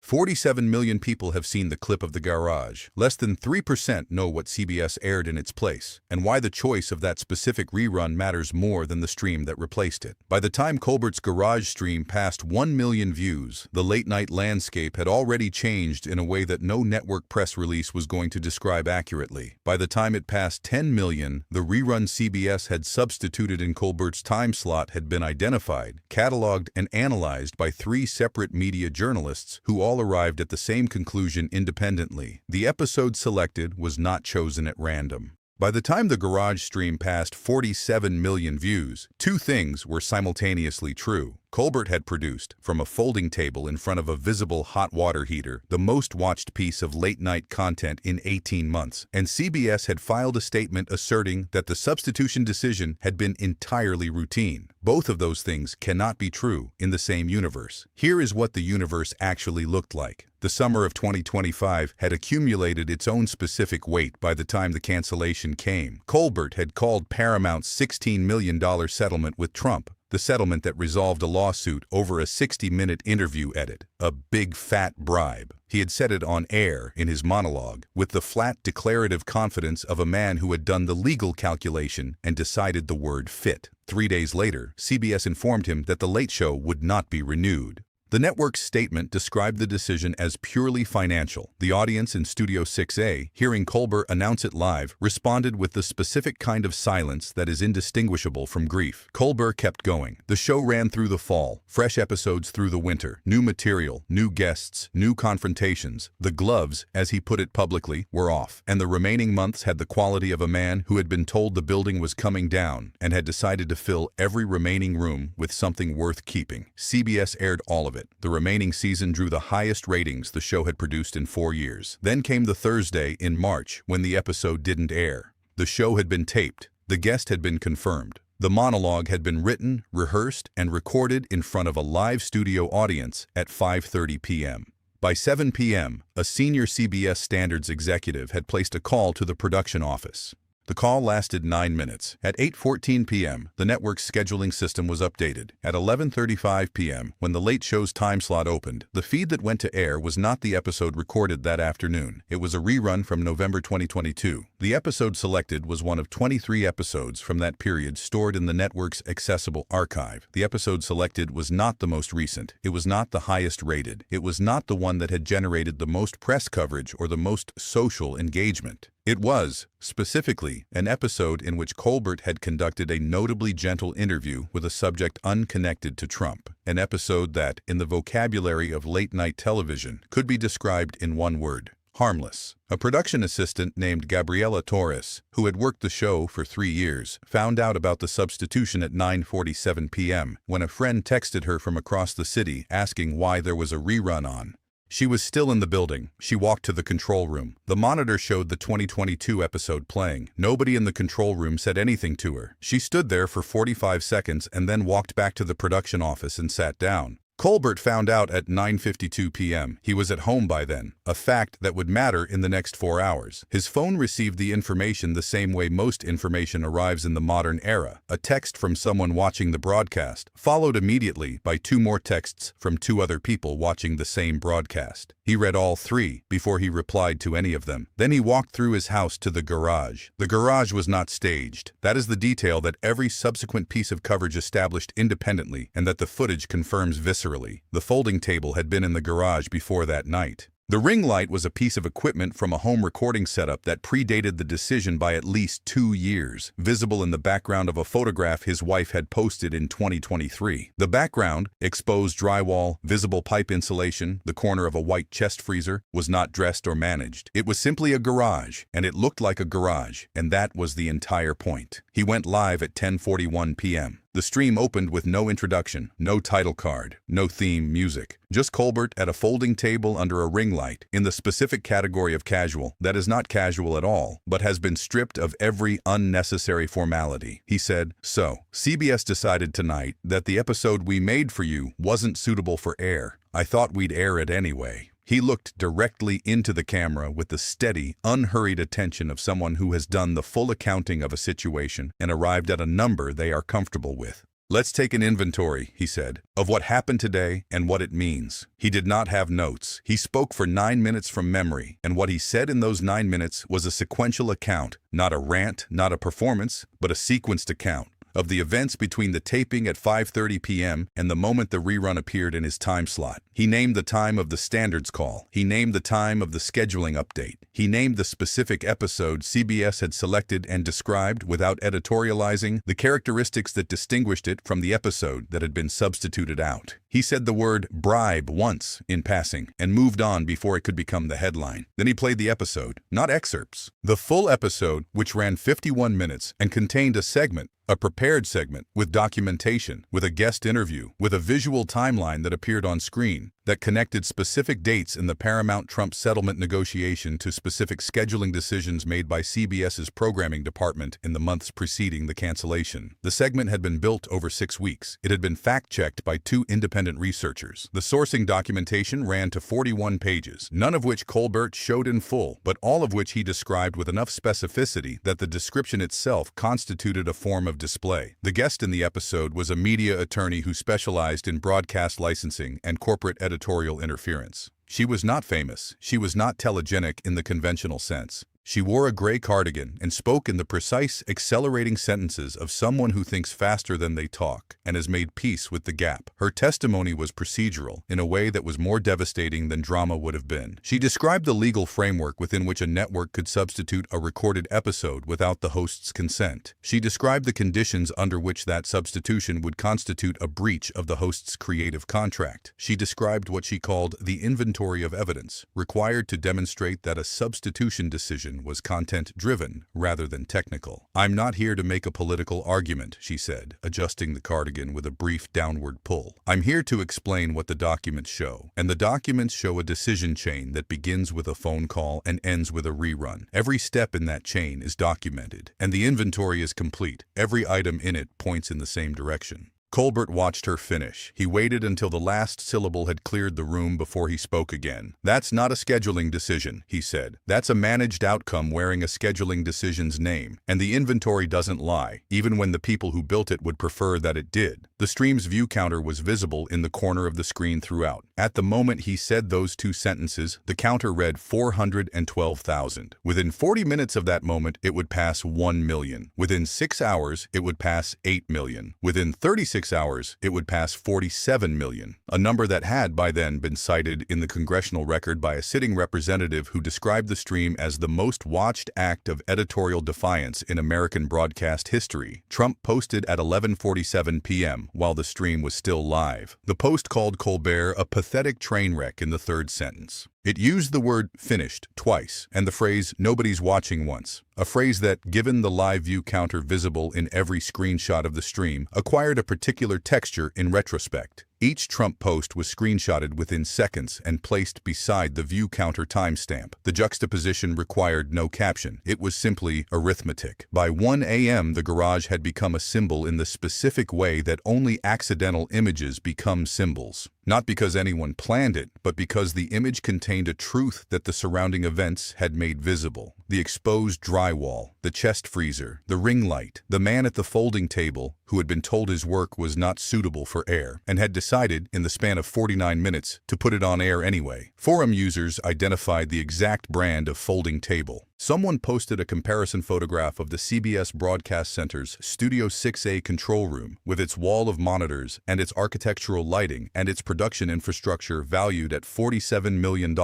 47 million people have seen the clip of the garage. Less than 3% know what CBS aired in its place, and why the choice of that specific rerun matters more than the stream that replaced it. By the time Colbert's garage stream passed 1 million views, the late-night landscape had already changed in a way that no network press release was going to describe accurately. By the time it passed 10 million, the rerun CBS had substituted in Colbert's time slot had been identified, cataloged, and analyzed by 3 separate media journalists who all arrived at the same conclusion independently. The episode selected was not chosen at random. By the time the garage stream passed 47 million views, 2 things were simultaneously true. Colbert had produced, from a folding table in front of a visible hot water heater, the most watched piece of late-night content in 18 months, and CBS had filed a statement asserting that the substitution decision had been entirely routine. Both of those things cannot be true in the same universe. Here is what the universe actually looked like. The summer of 2025 had accumulated its own specific weight by the time the cancellation came. Colbert had called Paramount's $16 million settlement with Trump, the settlement that resolved a lawsuit over a 60-minute interview edit, a big fat bribe. He had said it on air in his monologue, with the flat declarative confidence of a man who had done the legal calculation and decided the word fit. 3 days later, CBS informed him that The Late Show would not be renewed. The network's statement described the decision as purely financial. The audience in Studio 6A, hearing Colbert announce it live, responded with the specific kind of silence that is indistinguishable from grief. Colbert kept going. The show ran through the fall, fresh episodes through the winter, new material, new guests, new confrontations. The gloves, as he put it publicly, were off, and the remaining months had the quality of a man who had been told the building was coming down and had decided to fill every remaining room with something worth keeping. CBS aired all of it. The remaining season drew the highest ratings the show had produced in 4 years. Then came the Thursday in March when the episode didn't air. The show had been taped. The guest had been confirmed. The monologue had been written, rehearsed, and recorded in front of a live studio audience at 5:30 p.m. By 7 p.m., a senior CBS Standards executive had placed a call to the production office. The call lasted 9 minutes. At 8:14 p.m., the network's scheduling system was updated. At 11:35 p.m., when The Late Show's time slot opened, the feed that went to air was not the episode recorded that afternoon. It was a rerun from November 2022. The episode selected was one of 23 episodes from that period stored in the network's accessible archive. The episode selected was not the most recent. It was not the highest rated. It was not the one that had generated the most press coverage or the most social engagement. It was, specifically, an episode in which Colbert had conducted a notably gentle interview with a subject unconnected to Trump. An episode that, in the vocabulary of late-night television, could be described in one word: harmless. A production assistant named Gabriela Torres, who had worked the show for 3 years, found out about the substitution at 9:47 p.m. when a friend texted her from across the city asking why there was a rerun on. She was still in the building. She walked to the control room. The monitor showed the 2022 episode playing. Nobody in the control room said anything to her. She stood there for 45 seconds and then walked back to the production office and sat down. Colbert found out at 9:52 p.m. He was at home by then, a fact that would matter in the next 4 hours. His phone received the information the same way most information arrives in the modern era: a text from someone watching the broadcast, followed immediately by 2 more texts from 2 other people watching the same broadcast. He read all 3 before he replied to any of them. Then he walked through his house to the garage. The garage was not staged. That is the detail that every subsequent piece of coverage established independently and that the footage confirms viscerally. The folding table had been in the garage before that night. The ring light was a piece of equipment from a home recording setup that predated the decision by at least 2 years, visible in the background of a photograph his wife had posted in 2023. The background, exposed drywall, visible pipe insulation, the corner of a white chest freezer, was not dressed or managed. It was simply a garage, and it looked like a garage, and that was the entire point. He went live at 10:41 p.m. The stream opened with no introduction, no title card, no theme music. Just Colbert at a folding table under a ring light, in the specific category of casual that is not casual at all, but has been stripped of every unnecessary formality. He said, "So, CBS decided tonight that the episode we made for you wasn't suitable for air. I thought we'd air it anyway." He looked directly into the camera with the steady, unhurried attention of someone who has done the full accounting of a situation and arrived at a number they are comfortable with. "Let's take an inventory," he said, "of what happened today and what it means." He did not have notes. He spoke for 9 minutes from memory, and what he said in those 9 minutes was a sequential account, not a rant, not a performance, but a sequenced account of the events between the taping at 5:30 p.m. and the moment the rerun appeared in his time slot. He named the time of the standards call. He named the time of the scheduling update. He named the specific episode CBS had selected and described, without editorializing, the characteristics that distinguished it from the episode that had been substituted out. He said the word bribe once in passing and moved on before it could become the headline. Then he played the episode, not excerpts. The full episode, which ran 51 minutes and contained a segment, a prepared segment, with documentation, with a guest interview, with a visual timeline that appeared on screen, that connected specific dates in the Paramount-Trump settlement negotiation to specific scheduling decisions made by CBS's programming department in the months preceding the cancellation. The segment had been built over 6 weeks. It had been fact-checked by 2 independent researchers. The sourcing documentation ran to 41 pages, none of which Colbert showed in full, but all of which he described with enough specificity that the description itself constituted a form of display. The guest in the episode was a media attorney who specialized in broadcast licensing and corporate editorial interference. She was not famous. She was not telegenic in the conventional sense. She wore a gray cardigan and spoke in the precise, accelerating sentences of someone who thinks faster than they talk and has made peace with the gap. Her testimony was procedural in a way that was more devastating than drama would have been. She described the legal framework within which a network could substitute a recorded episode without the host's consent. She described the conditions under which that substitution would constitute a breach of the host's creative contract. She described what she called the inventory of evidence required to demonstrate that a substitution decision was content-driven rather than technical. "I'm not here to make a political argument," she said, adjusting the cardigan with a brief downward pull. "I'm here to explain what the documents show. And the documents show a decision chain that begins with a phone call and ends with a rerun. Every step in that chain is documented, and the inventory is complete. Every item in it points in the same direction." Colbert watched her finish. He waited until the last syllable had cleared the room before he spoke again. "That's not a scheduling decision," he said. "That's a managed outcome wearing a scheduling decision's name. And the inventory doesn't lie, even when the people who built it would prefer that it did." The stream's view counter was visible in the corner of the screen throughout. At the moment he said those 2 sentences, the counter read 412,000. Within 40 minutes of that moment, it would pass 1 million. Within 6 hours, it would pass 8 million. Within 36 hours, it would pass 47 million, a number that had by then been cited in the congressional record by a sitting representative who described the stream as the most watched act of editorial defiance in American broadcast history. Trump posted at 11:47 p.m. while the stream was still live. The post called Colbert a pathetic train wreck in the 3rd sentence. It used the word "finished" twice and the phrase "nobody's watching" once, a phrase that, given the live view counter visible in every screenshot of the stream, acquired a particular texture in retrospect. Each Trump post was screenshotted within seconds and placed beside the view counter timestamp. The juxtaposition required no caption. It was simply arithmetic. By 1 a.m., the garage had become a symbol in the specific way that only accidental images become symbols. Not because anyone planned it, but because the image contained a truth that the surrounding events had made visible. The exposed drywall, the chest freezer, the ring light, the man at the folding table who had been told his work was not suitable for air and had decided, in the span of 49 minutes, to put it on air anyway. Forum users identified the exact brand of folding table. Someone posted a comparison photograph of the CBS Broadcast Center's Studio 6A control room with its wall of monitors and its architectural lighting and its production infrastructure valued at $47 million,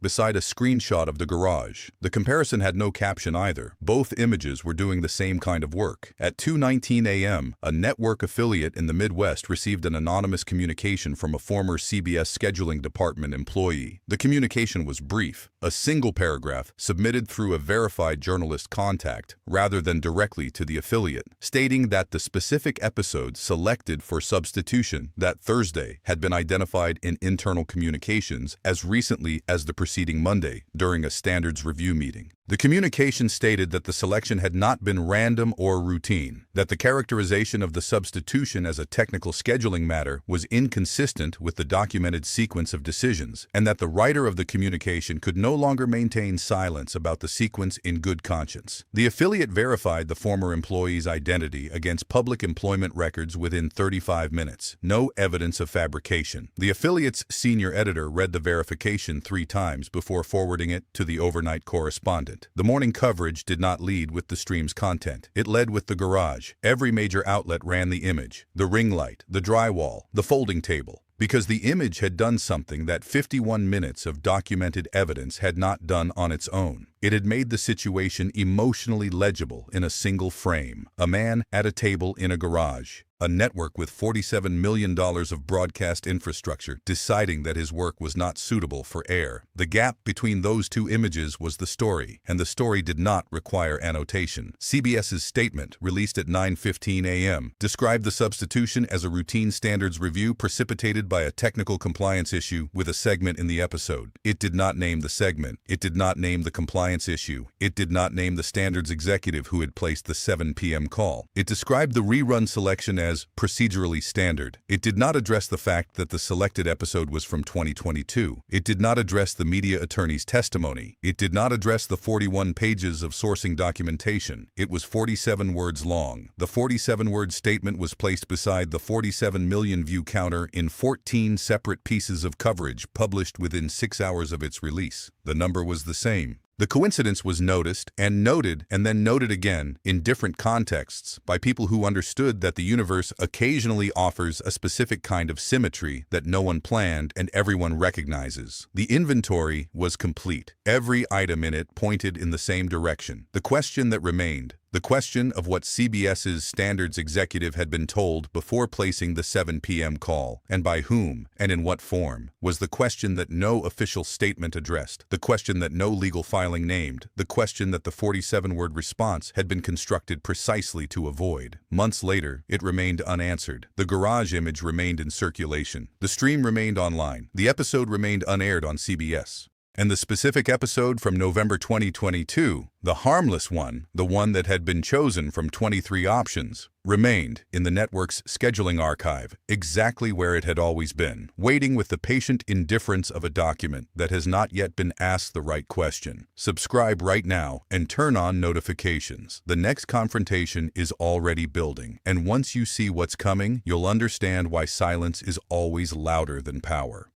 beside a screenshot of the garage. The comparison had no caption either. Both images were doing the same kind of work. At 2:19 a.m., a network affiliate in the Midwest received an anonymous communication from a former CBS scheduling department employee. The communication was brief, a single paragraph submitted through a verified journalist contact rather than directly to the affiliate, stating that the specific episode selected for substitution that Thursday had been identified in internal communications as recently as the preceding Monday during a standards review meeting. The communication stated that the selection had not been random or routine, that the characterization of the substitution as a technical scheduling matter was inconsistent with the documented sequence of decisions, and that the writer of the communication could no longer maintain silence about the sequence in good conscience. The affiliate verified the former employee's identity against public employment records within 35 minutes. No evidence of fabrication. The affiliate's senior editor read the verification 3 times before forwarding it to the overnight correspondent. The morning coverage did not lead with the stream's content. It led with the garage. Every major outlet ran the image, the ring light, the drywall, the folding table, because the image had done something that 51 minutes of documented evidence had not done on its own. It had made the situation emotionally legible in a single frame. A man at a table in a garage. A network with $47 million of broadcast infrastructure deciding that his work was not suitable for air. The gap between those 2 images was the story, and the story did not require annotation. CBS's statement, released at 9:15 a.m., described the substitution as a routine standards review precipitated by a technical compliance issue with a segment in the episode. It did not name the segment. It did not name the compliance issue. It did not name the standards executive who had placed the 7 p.m. call. It described the rerun selection as procedurally standard. It did not address the fact that the selected episode was from 2022. It did not address the media attorney's testimony. It did not address the 41 pages of sourcing documentation. It was 47 words long. The 47-word statement was placed beside the 47 million view counter in 14 separate pieces of coverage published within 6 hours of its release. The number was the same. The coincidence was noticed and noted and then noted again in different contexts by people who understood that the universe occasionally offers a specific kind of symmetry that no one planned and everyone recognizes. The inventory was complete. Every item in it pointed in the same direction. The question that remained, the question of what CBS's standards executive had been told before placing the 7 p.m. call, and by whom, and in what form, was the question that no official statement addressed, the question that no legal filing named, the question that the 47-word response had been constructed precisely to avoid. Months later, it remained unanswered. The garage image remained in circulation. The stream remained online. The episode remained unaired on CBS. And the specific episode from November 2022, the harmless one, the one that had been chosen from 23 options, remained in the network's scheduling archive, exactly where it had always been, waiting with the patient indifference of a document that has not yet been asked the right question. Subscribe right now and turn on notifications. The next confrontation is already building, and once you see what's coming, you'll understand why silence is always louder than power.